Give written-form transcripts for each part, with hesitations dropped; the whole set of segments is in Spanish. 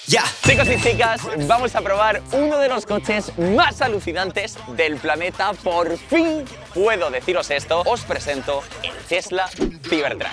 Chicos y chicas, vamos a probar uno de los coches más alucinantes del planeta. Por fin puedo deciros esto. Os presento el Tesla Cybertruck.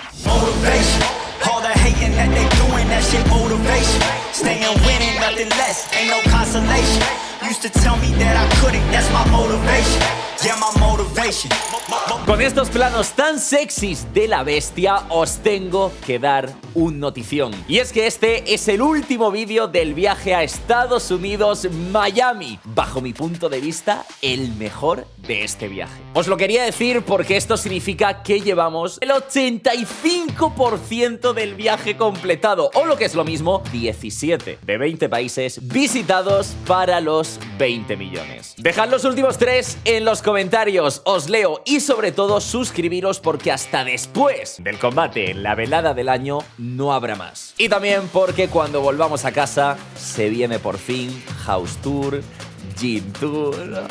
Con estos planos tan sexys de la bestia, os tengo que dar un notición. Y es que este es el último vídeo del viaje a Estados Unidos, Miami. Bajo mi punto de vista, el mejor de este viaje. Os lo quería decir porque esto significa que llevamos el 85% del viaje completado. O lo que es lo mismo, 17 de 20 países visitados para los 20 millones. Dejad los últimos 3 en los comentarios, os leo, y sobre todo suscribiros porque hasta después del combate en la velada del año no habrá más. Y también porque cuando volvamos a casa se viene por fin House Tour, Gym Tour.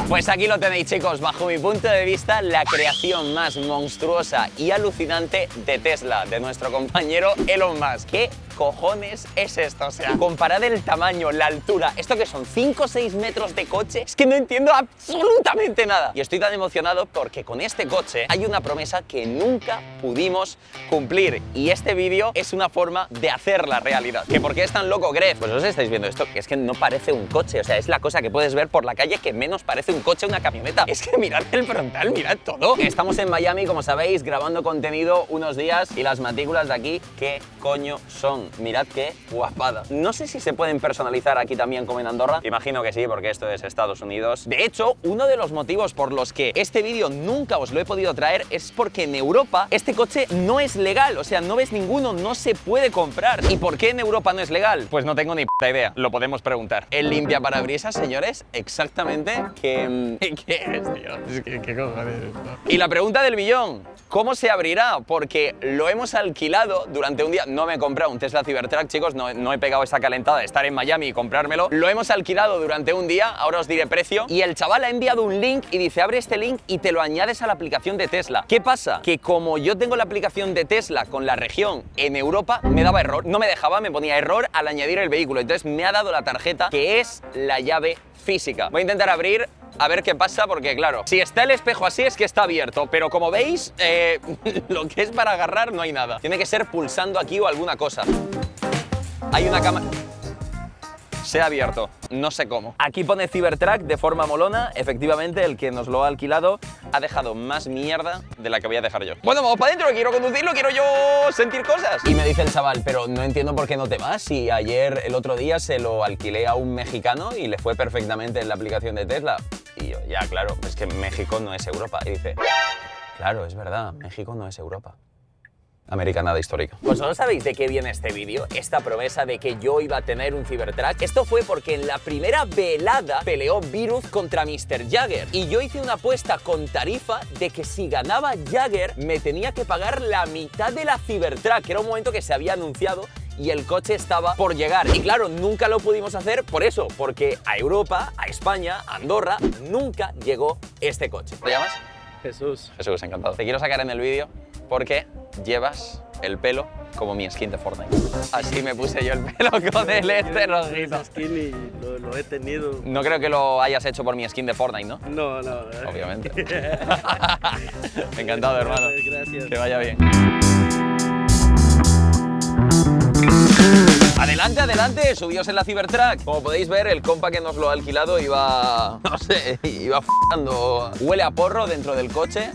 Pues aquí lo tenéis, chicos. Bajo mi punto de vista, la creación más monstruosa y alucinante de Tesla, de nuestro compañero Elon Musk. ¿Qué cojones es esto? O sea, comparad el tamaño, la altura. ¿Esto que son? ¿5 o 6 metros de coche? Es que no entiendo absolutamente nada. Y estoy tan emocionado porque con este coche hay una promesa que nunca pudimos cumplir. Y este vídeo es una forma de hacerla realidad. ¿Que por qué es tan loco, Gref? Pues os estáis viendo esto, que es que no parece un coche. O sea, es la cosa que puedes ver por la calle que menos parece un coche, una camioneta. Es que mirad el frontal, mirad todo. Estamos en Miami, como sabéis, grabando contenido unos días y las matrículas de aquí, ¿qué coño son? Mirad qué guapada. No sé si se pueden personalizar aquí también como en Andorra. Imagino que sí, porque esto es Estados Unidos. De hecho, uno de los motivos por los que este vídeo nunca os lo he podido traer es porque en Europa este coche no es legal. O sea, no ves ninguno, no se puede comprar. ¿Y por qué en Europa no es legal? Pues no tengo ni puta idea. Lo podemos preguntar. El limpiaparabrisas, señores, exactamente ¿qué es, tío? Es que, ¿qué cojones es esto? Y la pregunta del millón, ¿cómo se abrirá? Porque lo hemos alquilado durante un día. No me he comprado un Tesla Cybertruck, chicos, no he pegado esa calentada de estar en Miami y comprármelo. Lo hemos alquilado durante un día, ahora os diré precio. Y el chaval ha enviado un link y dice, abre este link y te lo añades a la aplicación de Tesla. ¿Qué pasa? Que como yo tengo la aplicación de Tesla con la región en Europa, me daba error. No me dejaba, me ponía error al añadir el vehículo. Entonces me ha dado la tarjeta, que es la llave física. Voy a intentar abrir a ver qué pasa, porque claro, si está el espejo así es que está abierto, pero como veis, lo que es para agarrar no hay nada. Tiene que ser pulsando aquí o alguna cosa. Hay una cámara. Se ha abierto, no sé cómo. Aquí pone Cybertruck de forma molona. Efectivamente, el que nos lo ha alquilado ha dejado más mierda de la que voy a dejar yo. Bueno, vamos para adentro, quiero conducirlo, quiero yo sentir cosas. Y me dice el chaval, pero no entiendo por qué no te vas. Si ayer, el otro día, se lo alquilé a un mexicano y le fue perfectamente en la aplicación de Tesla. Y yo, ya, claro, es que México no es Europa. Y dice, claro, es verdad, México no es Europa. Americanada histórica. ¿Vosotros sabéis de qué viene este vídeo? Esta promesa de que yo iba a tener un Cybertruck. Esto fue porque en la primera velada peleó Virus contra Mr. Jagger. Y yo hice una apuesta con tarifa de que si ganaba Jagger me tenía que pagar la mitad de la Cybertruck, que era un momento que se había anunciado y el coche estaba por llegar. Y claro, nunca lo pudimos hacer por eso, porque a Europa, a España, a Andorra, nunca llegó este coche. ¿Te llamas? Jesús. Jesús, encantado. Te quiero sacar en el vídeo porque llevas el pelo como mi skin de Fortnite. Así me puse yo el pelo con el rojito. Ese skin y lo he tenido. No creo que lo hayas hecho por mi skin de Fortnite, ¿no? No. Obviamente. Encantado, hermano. Gracias. Que vaya bien. Adelante, adelante, subíos en la Cybertruck. Como podéis ver, el compa que nos lo ha alquilado iba, no sé, iba f***ando. Huele a porro dentro del coche,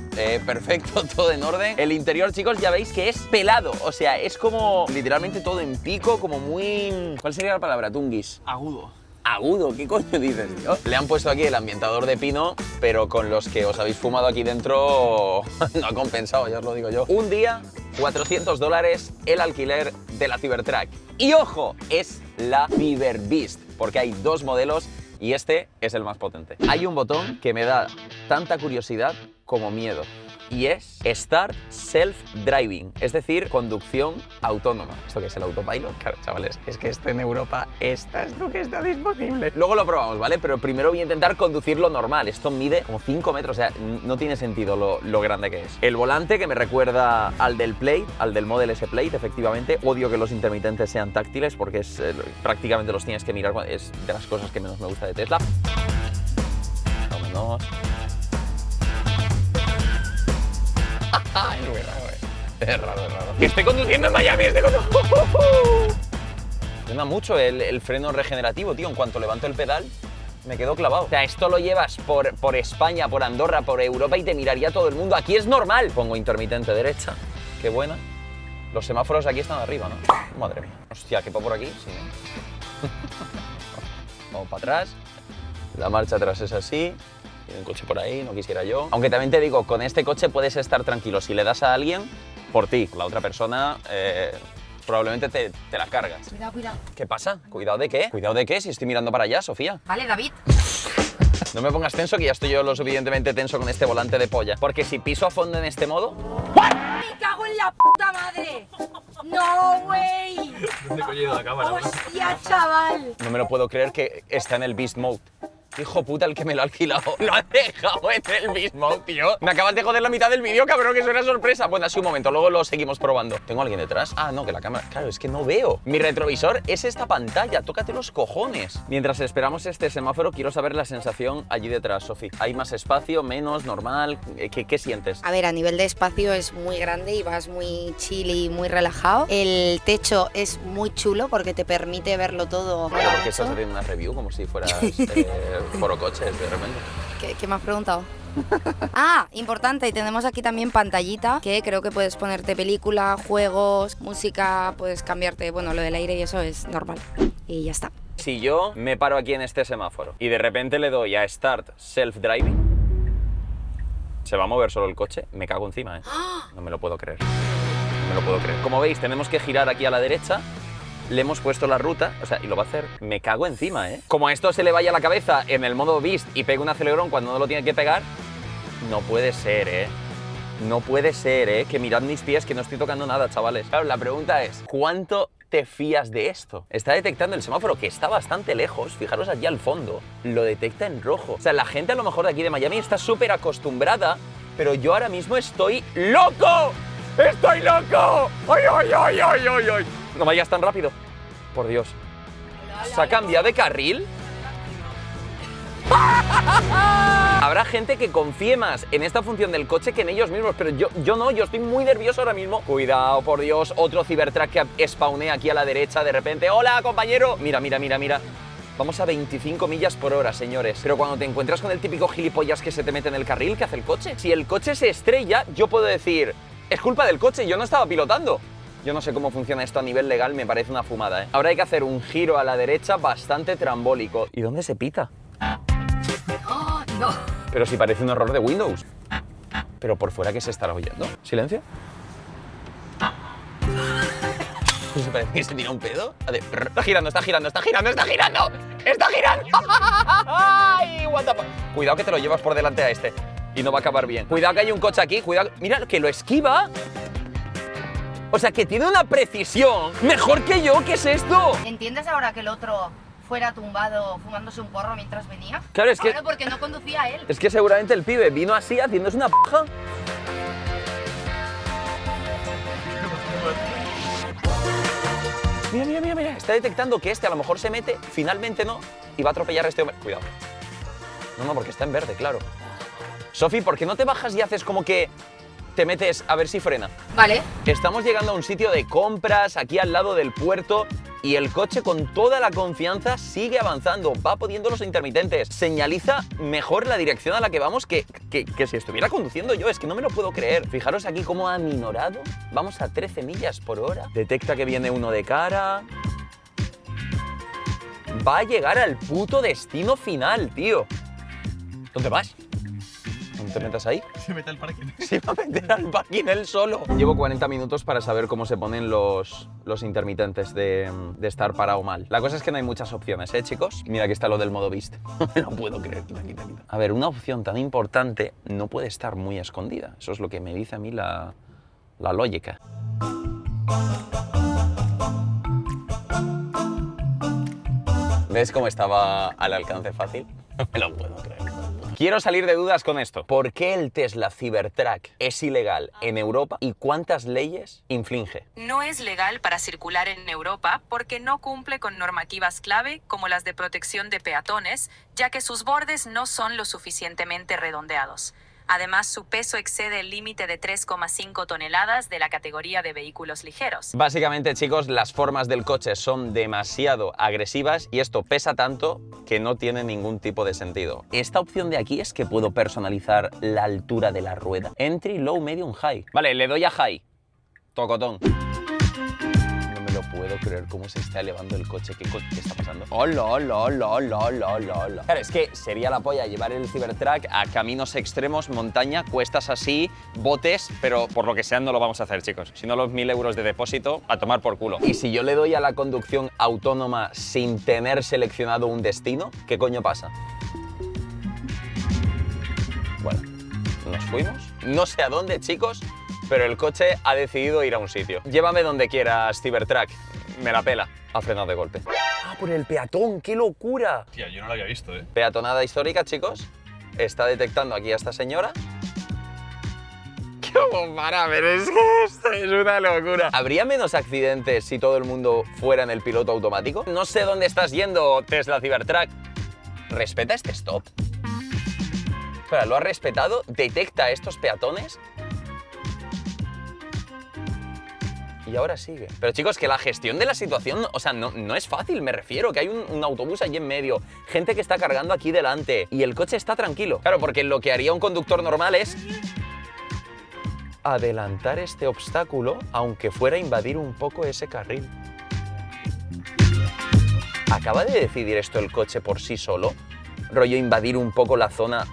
perfecto, todo en orden. El interior, chicos, ya veis que es pelado, o sea, es como literalmente todo en pico, como muy... ¿Cuál sería la palabra? Tunguis. Agudo. Agudo, ¿qué coño dices, tío? Le han puesto aquí el ambientador de pino, pero con los que os habéis fumado aquí dentro no ha compensado, ya os lo digo yo. Un día, $400 el alquiler de la Cybertruck. Y ojo, es la Cyber Beast, porque hay dos modelos y este es el más potente. Hay un botón que me da tanta curiosidad como miedo. y es Start Self-Driving, es decir, conducción autónoma. ¿Esto qué es el autopilot? Claro, chavales, es que esto en Europa esto que está disponible. Luego lo probamos, ¿vale? Pero primero voy a intentar conducirlo normal. Esto mide como 5 metros, o sea, no tiene sentido lo grande que es. El volante que me recuerda al del Plate, al del Model S Plate, efectivamente. Odio que los intermitentes sean táctiles porque es prácticamente los tienes que mirar, es de las cosas que menos me gusta de Tesla. Vámonos. Es raro. Estoy conduciendo en Miami, Suena mucho el freno regenerativo, tío. En cuanto levanto el pedal, me quedo clavado. O sea, esto lo llevas por España, por Andorra, por Europa y te miraría todo el mundo. Aquí es normal. Pongo intermitente derecha. Qué buena. Los semáforos aquí están arriba, ¿no? Madre mía. Hostia, ¿qué va por aquí? Sí. Vamos para atrás. La marcha atrás es así. Tiene un coche por ahí, no quisiera yo. Aunque también te digo, con este coche puedes estar tranquilo. Si le das a alguien, por ti. La otra persona probablemente te la cargas. Cuidado. ¿Qué pasa? ¿Cuidado de qué? ¿Cuidado de qué? Si estoy mirando para allá, Sofía. Vale, David. No me pongas tenso, que ya estoy yo lo suficientemente tenso con este volante de polla. Porque si piso a fondo en este modo... ¡Me cago en la puta madre! ¡No, güey! ¿Dónde he cogido la cámara? ¡Hostia, chaval! No me lo puedo creer que está en el Beast Mode. Hijo puta, el que me lo ha alquilado. Lo ha dejado en el Beast Mode, tío. Me acabas de joder la mitad del vídeo, cabrón, que es una sorpresa. Bueno, así un momento, luego lo seguimos probando. ¿Tengo a alguien detrás? Ah, no, que la cámara... Claro, es que no veo. Mi retrovisor es esta pantalla. Tócate los cojones. Mientras esperamos este semáforo, quiero saber la sensación allí detrás, Sofi. ¿Hay más espacio, menos, normal? ¿Qué sientes? A ver, a nivel de espacio es muy grande y vas muy chill y muy relajado. El techo es muy chulo porque te permite verlo todo. ¿Por qué estás haciendo una review como si fueras Foro Coches de repente? ¿Qué me has preguntado? Ah, importante, y tenemos aquí también pantallita que creo que puedes ponerte película, juegos, música, puedes cambiarte, bueno, lo del aire y eso es normal. Y ya está. Si yo me paro aquí en este semáforo y de repente le doy a Start Self-Driving, ¿se va a mover solo el coche? Me cago encima, ¿eh? No me lo puedo creer. No me lo puedo creer. Como veis, tenemos que girar aquí a la derecha. Le hemos puesto la ruta, o sea, y lo va a hacer. Me cago encima, ¿eh? Como a esto se le vaya la cabeza en el modo Beast y pegue un acelerón cuando no lo tiene que pegar, no puede ser, ¿eh? No puede ser, ¿eh? Que mirad mis pies, que no estoy tocando nada, chavales. Claro, la pregunta es, ¿cuánto te fías de esto? Está detectando el semáforo, que está bastante lejos. Fijaros allí al fondo. Lo detecta en rojo. O sea, la gente a lo mejor de aquí de Miami está súper acostumbrada, pero yo ahora mismo estoy ¡loco! ¡Estoy loco! ¡Ay, ay, ay, ay, ay, ay! No vayas tan rápido. Por Dios. ¿Se ha cambiado de carril? Habrá gente que confíe más en esta función del coche que en ellos mismos, pero yo no, yo estoy muy nervioso ahora mismo. Cuidado, por Dios, otro Cybertruck que spawnea aquí a la derecha de repente. ¡Hola, compañero! Mira. Vamos a 25 millas por hora, señores. Pero cuando te encuentras con el típico gilipollas que se te mete en el carril, ¿qué hace el coche? Si el coche se estrella, yo puedo decir, es culpa del coche, yo no estaba pilotando. Yo no sé cómo funciona esto a nivel legal, me parece una fumada, ¿eh? Ahora hay que hacer un giro a la derecha bastante trambólico. ¿Y dónde se pita? ¡Oh, no! Pero si parece un error de Windows. Pero por fuera, ¿qué se estará oyendo? ¿Silencio? ¿Se parece que se tira un pedo? Está girando. ¡Ay, what the fuck! Cuidado que te lo llevas por delante a este y no va a acabar bien. Cuidado que hay un coche aquí, cuidado. Mira, que lo esquiva. O sea, que tiene una precisión mejor que yo. ¿Qué es esto? ¿Entiendes ahora que el otro fuera tumbado fumándose un porro mientras venía? Claro, es que... Claro, porque no conducía él. Es que seguramente el pibe vino así haciéndose una paja. Mira. Está detectando que este a lo mejor se mete, finalmente no, y va a atropellar a este hombre. Cuidado. No, porque está en verde, claro. Sofi, ¿por qué no te bajas y haces como que te metes a ver si frena? Vale. Estamos llegando a un sitio de compras aquí al lado del puerto y el coche con toda la confianza sigue avanzando, va poniendo los intermitentes, señaliza mejor la dirección a la que vamos que si estuviera conduciendo yo, es que no me lo puedo creer. Fijaros aquí cómo ha aminorado, vamos a 13 millas por hora, detecta que viene uno de cara. Va a llegar al puto destino final, tío. ¿Dónde vas? te metas ahí. Se mete al parking. Se va a meter al parking él solo. Llevo 40 minutos para saber cómo se ponen los intermitentes de estar parado mal. La cosa es que no hay muchas opciones, ¿eh, chicos? Mira, aquí está lo del modo Beast. No me lo puedo creer. Quita. A ver, una opción tan importante no puede estar muy escondida. Eso es lo que me dice a mí la lógica. ¿Ves cómo estaba al alcance fácil? No me lo puedo creer. Quiero salir de dudas con esto. ¿Por qué el Tesla Cybertruck es ilegal en Europa y cuántas leyes inflige? No es legal para circular en Europa porque no cumple con normativas clave como las de protección de peatones, ya que sus bordes no son lo suficientemente redondeados. Además, su peso excede el límite de 3,5 toneladas de la categoría de vehículos ligeros. Básicamente, chicos, las formas del coche son demasiado agresivas y esto pesa tanto que no tiene ningún tipo de sentido. Esta opción de aquí es que puedo personalizar la altura de la rueda. Entry, low, medium, high. Vale, le doy a high. Tocotón. No me lo puedo creer cómo se está elevando el coche. ¿Qué está pasando? ¡Hola! Claro, es que sería la polla llevar el Cybertruck a caminos extremos, montaña, cuestas así, botes, pero por lo que sea no lo vamos a hacer, chicos. Si no, los 1000 euros de depósito a tomar por culo. Y si yo le doy a la conducción autónoma sin tener seleccionado un destino, ¿qué coño pasa? Bueno, nos fuimos. No sé a dónde, chicos, pero el coche ha decidido ir a un sitio. Llévame donde quieras, Cybertruck. Me la pela. Ha frenado de golpe. ¡Ah, por el peatón! ¡Qué locura! Tía, yo no lo había visto, ¿eh? Peatonada histórica, chicos. Está detectando aquí a esta señora. ¿Cómo para? Pero es que esto es una locura. ¿Habría menos accidentes si todo el mundo fuera en el piloto automático? No sé dónde estás yendo, Tesla Cybertruck. Respeta este stop. Espera, ¿lo ha respetado? ¿Detecta a estos peatones? Y ahora sigue. Pero chicos, que la gestión de la situación, o sea, no es fácil, me refiero, que hay un autobús allí en medio, gente que está cargando aquí delante y el coche está tranquilo. Claro, porque lo que haría un conductor normal es adelantar este obstáculo, aunque fuera a invadir un poco ese carril. ¿Acaba de decidir esto el coche por sí solo? Rollo invadir un poco la zona.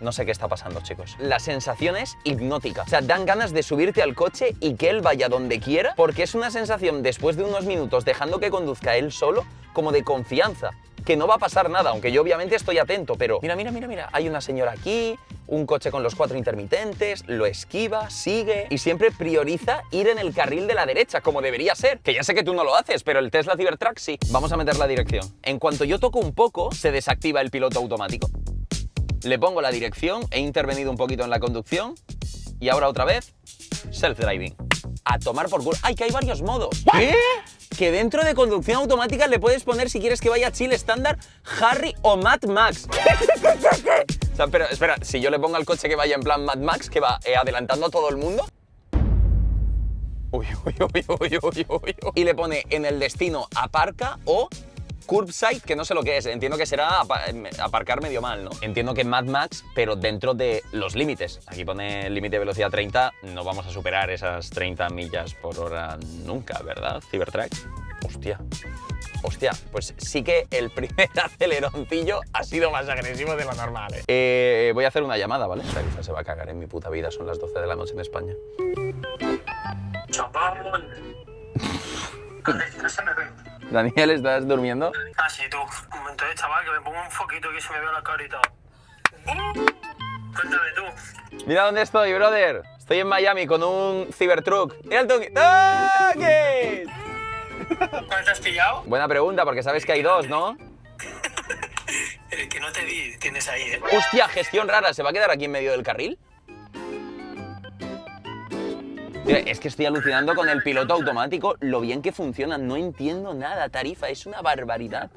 No sé qué está pasando, chicos. La sensación es hipnótica. O sea, dan ganas de subirte al coche y que él vaya donde quiera, porque es una sensación, después de unos minutos, dejando que conduzca él solo, como de confianza. Que no va a pasar nada, aunque yo obviamente estoy atento, pero... Mira. Hay una señora aquí, un coche con los 4 intermitentes, lo esquiva, sigue y siempre prioriza ir en el carril de la derecha, como debería ser. Que ya sé que tú no lo haces, pero el Tesla Cybertruck sí. Vamos a meter la dirección. En cuanto yo toco un poco, se desactiva el piloto automático. Le pongo la dirección, he intervenido un poquito en la conducción y ahora otra vez, self-driving. A tomar por culo. ¡Ay, que hay varios modos! ¿Qué? Que dentro de conducción automática le puedes poner si quieres que vaya chill, estándar, Harry o Mad Max. O sea, pero espera, si yo le pongo al coche que vaya en plan Mad Max, que va adelantando a todo el mundo. Uy. Y le pone en el destino aparca o curbside, que no sé lo que es. Entiendo que será aparcar medio mal, ¿no? Entiendo que Mad Max, pero dentro de los límites. Aquí pone el límite de velocidad 30. No vamos a superar esas 30 millas por hora nunca, ¿verdad, Cybertruck? Hostia, pues sí que el primer aceleroncillo ha sido más agresivo de lo normal, ¿eh? Voy a hacer una llamada, ¿vale? Tarifa se va a cagar en mi puta vida. Son las 12 de la noche en España. Chapón. No se me ve. Daniel, ¿estás durmiendo? Ah, sí, tú. Un momento, chaval, que me pongo un foquito que se me vea la carita. Cuéntame tú. Mira dónde estoy, brother. Estoy en Miami con un Cybertruck. ¡Mira el toque! ¿Cuál te has pillado? Buena pregunta, porque sabes que hay dos, ¿no? El que no te vi, tienes ahí, ¿eh? Hostia, gestión rara. ¿Se va a quedar aquí en medio del carril? Es que estoy alucinando con el piloto automático, lo bien que funciona. No entiendo nada, Tarifa, es una barbaridad.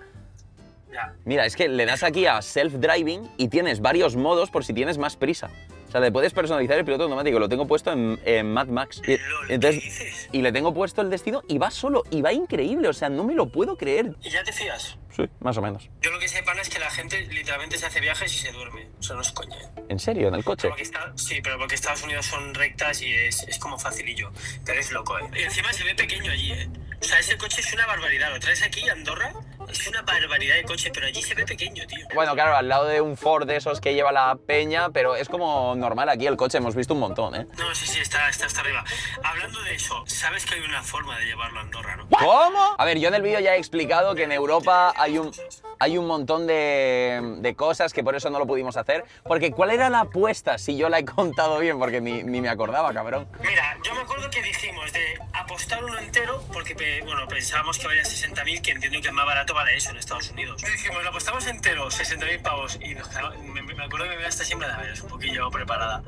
Ya. Mira, es que le das aquí a self-driving y tienes varios modos por si tienes más prisa. O sea, le puedes personalizar el piloto automático. Lo tengo puesto en Mad Max. ¿Qué dices? Y le tengo puesto el destino y va solo. Y va increíble. O sea, no me lo puedo creer. ¿Y ya te fías? Sí, más o menos. Yo lo que sé, pana, es que la gente literalmente se hace viajes y se duerme. O sea, no es coña. ¿En serio? ¿En el coche? Sí, pero porque Estados Unidos son rectas y es como facilillo. Pero es loco, ¿eh? Y encima se ve pequeño allí, ¿eh? O sea, ese coche es una barbaridad. Lo traes aquí, Andorra, es una barbaridad de coche, pero allí se ve pequeño, tío. Bueno, claro, al lado de un Ford de esos que lleva la peña, pero es como normal aquí el coche, hemos visto un montón, ¿eh? No, sí, está hasta arriba. Hablando de eso, sabes que hay una forma de llevarlo a Andorra, ¿no? ¿Cómo? A ver, yo en el vídeo ya he explicado que en Europa hay un montón de cosas que por eso no lo pudimos hacer. Porque ¿cuál era la apuesta? Si yo la he contado bien, porque ni me acordaba, cabrón. Mira, yo me acuerdo que dijimos de apostar uno entero, porque bueno, pensábamos que valía 60.000, que entiendo que el más barato vale eso en Estados Unidos. Y dijimos, lo apostamos entero, 60.000 pavos. Y me acuerdo que me miraste siempre de, a ver, es un poquillo preparada.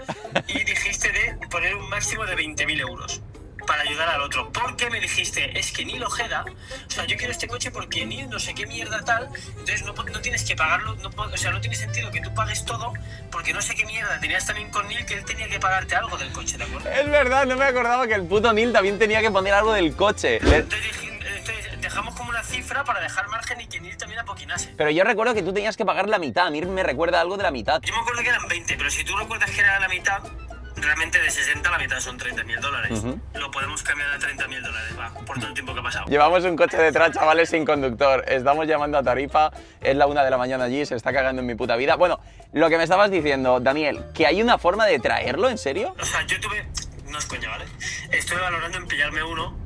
Y dijiste de poner un máximo de 20.000 euros. Para ayudar al otro, porque me dijiste, es que Nil Ojeda, o sea, yo quiero este coche porque Nil no sé qué mierda tal, entonces no tienes que pagarlo, o sea, no tiene sentido que tú pagues todo, porque no sé qué mierda tenías también con Nil, que él tenía que pagarte algo del coche, ¿de acuerdo? Es verdad, no me acordaba que el puto Nil también tenía que poner algo del coche. Entonces dejamos como una cifra para dejar margen y que Nil también apoquinase. Pero yo recuerdo que tú tenías que pagar la mitad, a mí me recuerda algo de la mitad. Yo me acuerdo que eran 20, pero si tú recuerdas que era la mitad, realmente de 60 la mitad son 30.000 dólares. Lo podemos cambiar a 30.000 dólares, va, por todo el tiempo que ha pasado. Llevamos un coche detrás, chavales, sin conductor. Estamos llamando a Tarifa, es la 1 de la mañana allí, se está cagando en mi puta vida. Bueno, lo que me estabas diciendo, Daniel, ¿que hay una forma de traerlo, en serio? O sea, yo tuve... No es coña, ¿vale? Estuve valorando en pillarme uno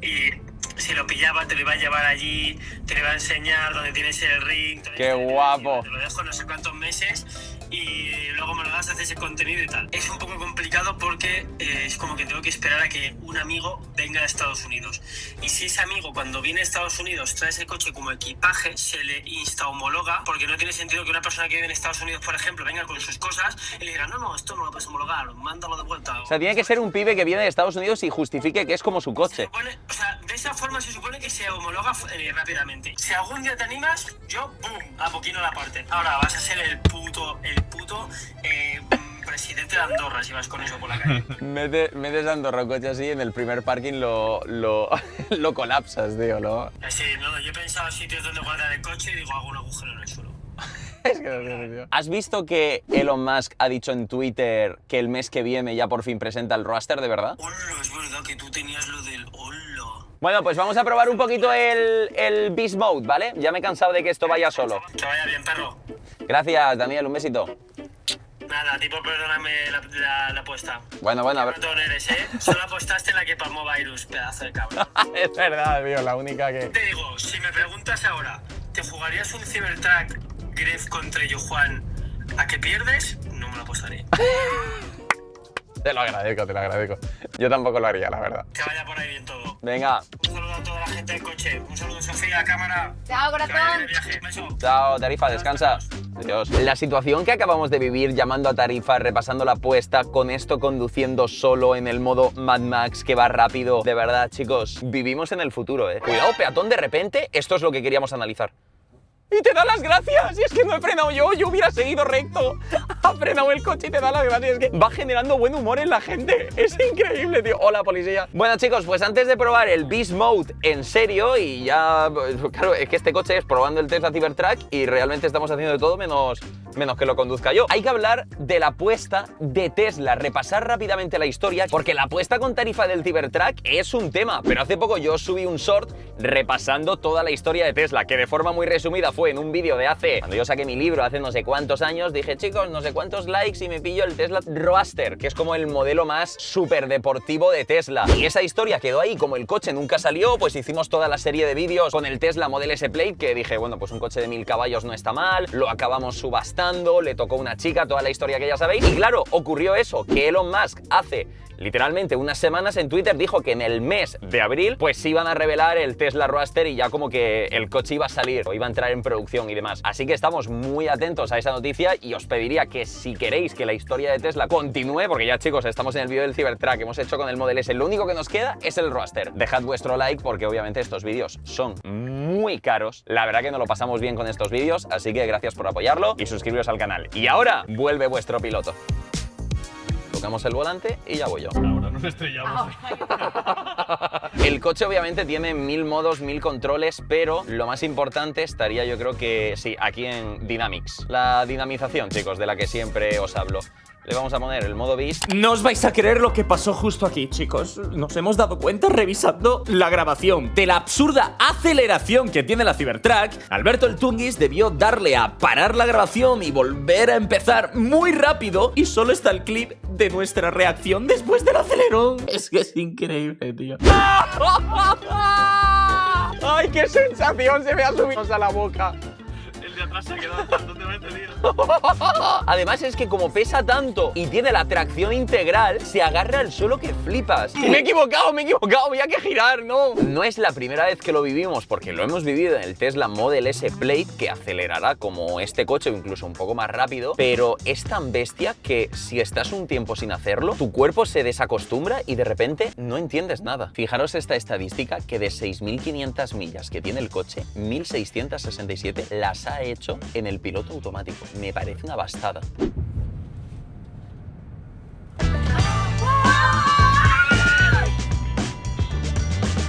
y... Si lo pillaba, te lo iba a llevar allí, te lo iba a enseñar donde tienes el ring. ¡Qué guapo! Te lo dejo no sé cuántos meses y luego me lo das, haces ese contenido y tal. Es un poco complicado porque es como que tengo que esperar a que un amigo venga a Estados Unidos. Y si ese amigo cuando viene a Estados Unidos trae ese coche como equipaje, se le insta-homologa, porque no tiene sentido que una persona que vive en Estados Unidos, por ejemplo, venga con sus cosas y le diga, no, esto no lo puedes homologar, mándalo de vuelta. O sea, tiene que ser un pibe que viene de Estados Unidos y justifique que es como su coche. O sea, de esa forma se supone que se homologa rápidamente. Si algún día te animas, yo, ¡boom!, apoquino la parte. Ahora vas a ser el puto presidente de Andorra si vas con eso por la calle. Metes a Andorra un coche así, en el primer parking lo colapsas, tío, ¿no? Sí, no, yo he pensado sitios donde guardar el coche y digo, hago un agujero en el suelo. Es que no tiene sentido. ¿Has visto que Elon Musk ha dicho en Twitter que el mes que viene ya por fin presenta el Roadster, de verdad? ¡Hola! Es verdad que tú tenías lo del hola. Bueno, pues vamos a probar un poquito el Beast Mode, ¿vale? Ya me he cansado de que esto vaya solo. Que vaya bien, perro. Gracias, Daniel, un besito. Nada, tipo, perdóname la apuesta. Bueno, a ver. No eres, ¿eh? Solo apostaste en la que palmó Virus, pedazo de cabrón. Es verdad, tío, la única que... Te digo, si me preguntas ahora, ¿te jugarías un Cybertruck Gref contra Juan a que pierdes? No me lo apostaría. Te lo agradezco. Yo tampoco lo haría, la verdad. Que vaya por ahí bien todo. Venga. Un saludo a toda la gente del coche. Un saludo, Sofía, cámara. Chao, Que vaya bien corazón. el viaje. Beso. Chao, Tarifa, descansa. Adiós. La situación que acabamos de vivir llamando a Tarifa, repasando la apuesta, con esto conduciendo solo en el modo Mad Max que va rápido. De verdad, chicos, vivimos en el futuro, ¿eh? Cuidado, peatón de repente, esto es lo que queríamos analizar. Y te da las gracias, y es que no he frenado yo hubiera seguido recto. Ha frenado el coche y te da las gracias, es que va generando buen humor en la gente. Es increíble, tío. Hola, policía. Bueno, chicos, pues antes de probar el Beast Mode en serio, y ya, claro, es que este coche es probando el Tesla Cybertruck y realmente estamos haciendo de todo menos que lo conduzca yo. Hay que hablar de la apuesta de Tesla, repasar rápidamente la historia, porque la apuesta con tarifa del Cybertruck es un tema, pero hace poco yo subí un short repasando toda la historia de Tesla, que de forma muy resumida fue en un vídeo de cuando yo saqué mi libro hace no sé cuántos años, dije, chicos, no sé cuántos likes y me pillo el Tesla Roadster, que es como el modelo más súper deportivo de Tesla. Y esa historia quedó ahí, como el coche nunca salió, pues hicimos toda la serie de vídeos con el Tesla Model S Plaid, que dije, bueno, pues un coche de 1000 caballos no está mal, lo acabamos subastando, le tocó una chica, toda la historia que ya sabéis. Y claro, ocurrió eso, que Elon Musk hace literalmente unas semanas en Twitter dijo que en el mes de abril pues iban a revelar el Tesla Roadster y ya como que el coche iba a salir o iba a entrar en producción y demás. Así que estamos muy atentos a esa noticia y os pediría que si queréis que la historia de Tesla continúe, porque ya, chicos, estamos en el vídeo del Cybertruck que hemos hecho con el Model S, lo único que nos queda es el Roadster. Dejad vuestro like porque obviamente estos vídeos son muy caros. La verdad que nos lo pasamos bien con estos vídeos, así que gracias por apoyarlo y suscribiros al canal. Y ahora vuelve vuestro piloto. Tocamos el volante y ya voy yo. Ahora nos estrellamos. El coche obviamente tiene 1000 modos, 1000 controles, pero lo más importante estaría, yo creo que sí, aquí en Dynamics. La dinamización, chicos, de la que siempre os hablo. Le vamos a poner el modo Beast. No os vais a creer lo que pasó justo aquí, chicos. Nos hemos dado cuenta revisando la grabación de la absurda aceleración que tiene la Cybertruck. Alberto el Tunguis debió darle a parar la grabación y volver a empezar muy rápido, y solo está el clip de nuestra reacción después del acelerón. Es que es increíble, tío. ¡Ay, qué sensación! Se me ha subido a la boca. El de atrás se ha quedado bastante tío. Además es que como pesa tanto y tiene la tracción integral, se agarra al suelo que flipas. Me he equivocado, voy a que girar, no. No es la primera vez que lo vivimos, porque lo hemos vivido en el Tesla Model S Plaid, que acelerará como este coche o incluso un poco más rápido, pero es tan bestia que si estás un tiempo sin hacerlo, tu cuerpo se desacostumbra y de repente no entiendes nada. Fijaros esta estadística, que de 6.500 millas que tiene el coche, 1.667 las ha hecho en el piloto automático. Me parece una bastada.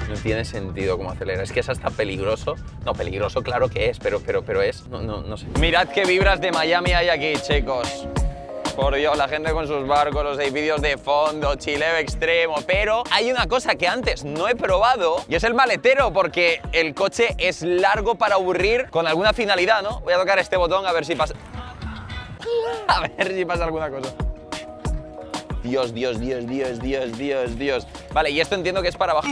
No tiene sentido cómo acelera. Es que es hasta peligroso. No, peligroso claro que es, pero es... No sé. Mirad qué vibras de Miami hay aquí, chicos. Por Dios, la gente con sus barcos, los edificios de fondo, chileo extremo. Pero hay una cosa que antes no he probado y es el maletero, porque el coche es largo para aburrir con alguna finalidad, ¿no? Voy a tocar este botón a ver si pasa... A ver si pasa alguna cosa. Dios. Vale, y esto entiendo que es para abajo.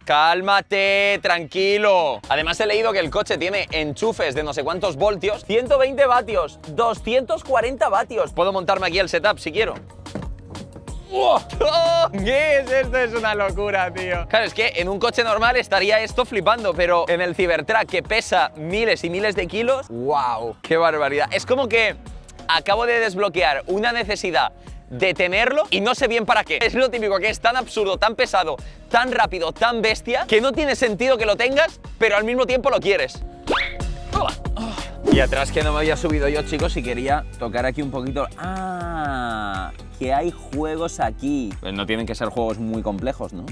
Cálmate, tranquilo. Además he leído que el coche tiene enchufes de no sé cuántos voltios. 120 vatios, 240 vatios. Puedo montarme aquí el setup si quiero. ¡Oh! ¿Qué es esto? Es una locura, tío. Claro, es que en un coche normal estaría esto flipando, pero en el Cybertruck, que pesa miles y miles de kilos, ¡wow! ¡Qué barbaridad! Es como que acabo de desbloquear una necesidad de tenerlo y no sé bien para qué. Es lo típico, que es tan absurdo, tan pesado, tan rápido, tan bestia, que no tiene sentido que lo tengas, pero al mismo tiempo lo quieres. Y atrás, que no me había subido yo, chicos, y quería tocar aquí un poquito. ¡Ah! Que hay juegos aquí. Pues no tienen que ser juegos muy complejos, ¿no?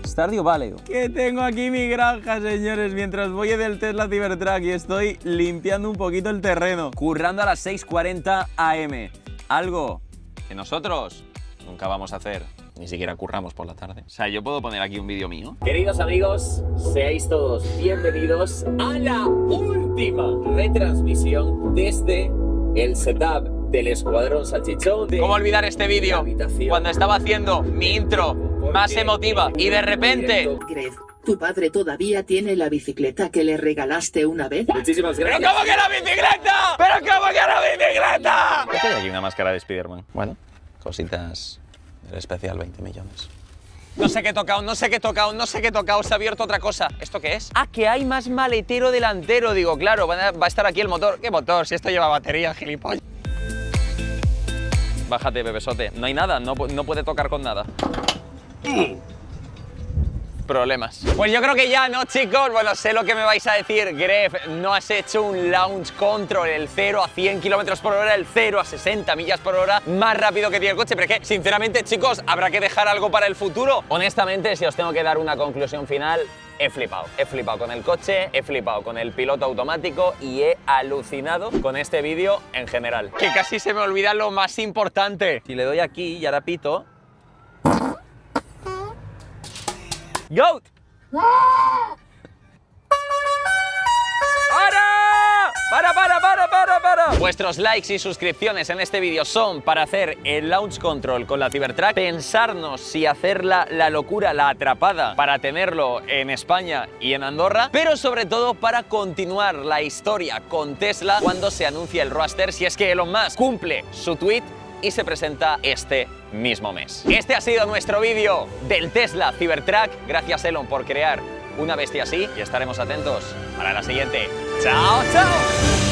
Stardew Valley. Que tengo aquí mi granja, señores, mientras voy del Tesla Cybertruck y estoy limpiando un poquito el terreno. Currando a las 6:40 AM. Algo que nosotros nunca vamos a hacer. Ni siquiera curramos por la tarde. O sea, yo puedo poner aquí un vídeo mío. Queridos amigos, seáis todos bienvenidos a la última retransmisión desde el setup del Escuadrón Salchichón. ¿Cómo olvidar este vídeo? Cuando estaba haciendo mi intro más emotiva y de repente... Greg, ¿tu padre todavía tiene la bicicleta que le regalaste una vez? Muchísimas gracias. ¿Pero cómo que la bicicleta? ¿Pero cómo que la bicicleta? ¿Por qué hay aquí una máscara de Spider-Man? Bueno, cositas del especial 20 millones. No sé qué he tocado, se ha abierto otra cosa. ¿Esto qué es? Ah, que hay más maletero delantero. Digo, claro, va a estar aquí el motor. ¿Qué motor? Si esto lleva batería, gilipollas. Bájate, bebesote. No hay nada, no puede tocar con nada. Problemas. Pues yo creo que ya, ¿no, chicos? Bueno, sé lo que me vais a decir. Gref, no has hecho un launch control, el 0 a 100 km por hora, el 0 a 60 millas por hora, más rápido que tiene el coche. Pero es que, sinceramente, chicos, ¿habrá que dejar algo para el futuro? Honestamente, si os tengo que dar una conclusión final, he flipado. He flipado con el coche, he flipado con el piloto automático y he alucinado con este vídeo en general. Que casi se me olvida lo más importante. Si le doy aquí y ahora pito... ¡Goat! ¡Para! Vuestros likes y suscripciones en este vídeo son para hacer el launch control con la Cybertruck, pensarnos si hacer la locura, la atrapada, para tenerlo en España y en Andorra, pero sobre todo para continuar la historia con Tesla cuando se anuncia el Roadster, si es que Elon Musk cumple su tweet y se presenta este mismo mes. Este ha sido nuestro vídeo del Tesla Cybertruck. Gracias, Elon, por crear una bestia así y estaremos atentos para la siguiente. ¡Chao, chao!